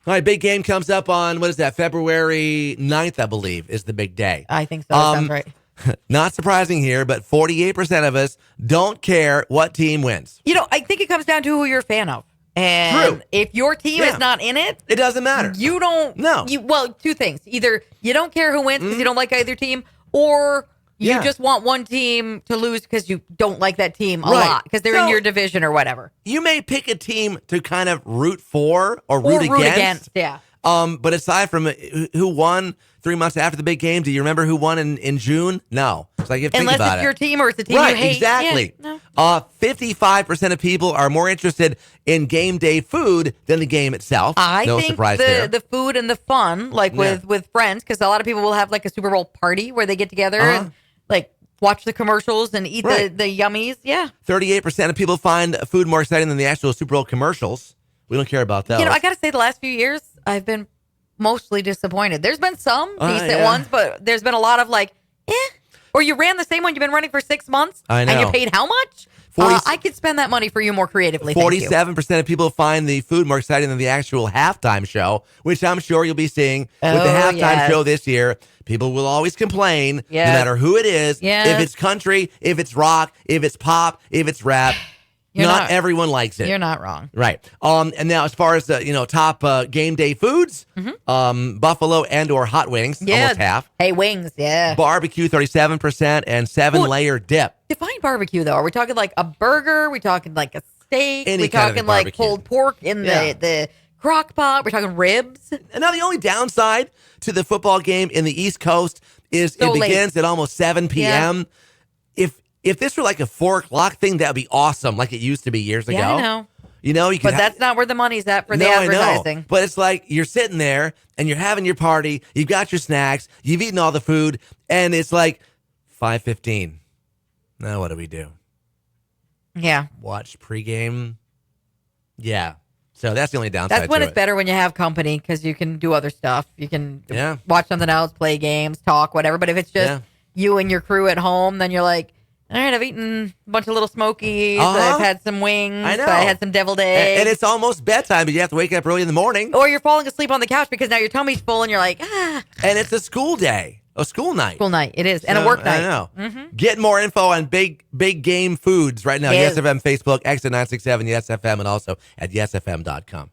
All right, big game comes up on, what is that, February 9th, I believe, is the big day. I think so. That sounds right. Not surprising here, but 48% of us don't care what team wins. I think it comes down to who you're a fan of. And True. if your team is not in it, it doesn't matter. You don't. No. Well, two things. Either you don't care who wins because you don't like either team, or you just want one team to lose because you don't like that team a lot because they're in your division or whatever. You may pick a team to kind of root for or root against. Yeah. But aside from who won 3 months after the big game, do you remember who won in June? No. So I can think Unless about it's your team or it's a team you hate. Exactly. Yeah, no. 55% of people are more interested in game day food than the game itself. I think surprise there. the food and the fun, like with friends, because a lot of people will have like a Super Bowl party where they get together and like watch the commercials and eat the yummies. Yeah. 38% of people find food more exciting than the actual Super Bowl commercials. We don't care about those. I got to say, the last few years, I've been mostly disappointed. There's been some decent ones, but there's been a lot of like, or you ran the same one you've been running for 6 months. I know. And you paid how much? I could spend that money for you more creatively. 47% of people find the food more exciting than the actual halftime show, which I'm sure you'll be seeing with the halftime show this year. People will always complain, no matter who it is, if it's country, if it's rock, if it's pop, if it's rap. Not everyone likes it. You're not wrong. Right. And now as far as the top game day foods, buffalo and or hot wings, almost half. Hey, wings, Barbecue, 37%, and 7-layer dip. Define barbecue, though. Are we talking like a burger? Are we talking like a steak? Any we kind of talking like barbecue. pulled pork in the crock pot? We're talking ribs? And now the only downside to the football game in the East Coast is it begins at almost 7 p.m. If this were like a 4 o'clock thing, that would be awesome, like it used to be years ago. Yeah, I know. You could but that's not where the money's at for the advertising. I know. But it's like you're sitting there and you're having your party. You've got your snacks. You've eaten all the food. And it's like 5:15. Now what do we do? Yeah. Watch pregame? Yeah. So that's the only downside. That's when it's better when you have company because you can do other stuff. You can watch something else, play games, talk, whatever. But if it's just you and your crew at home, then you're like, all right, I've eaten a bunch of little smokies. I've had some wings. I know. I had some deviled eggs. And it's almost bedtime, but you have to wake up early in the morning. Or you're falling asleep on the couch because now your tummy's full and you're like, And it's a school day. A school night. School night. It is. And a work night. I know. Mm-hmm. Get more info on big game foods right now. Yes FM Facebook, Exit 967, Yes FM, and also at yesfm.com.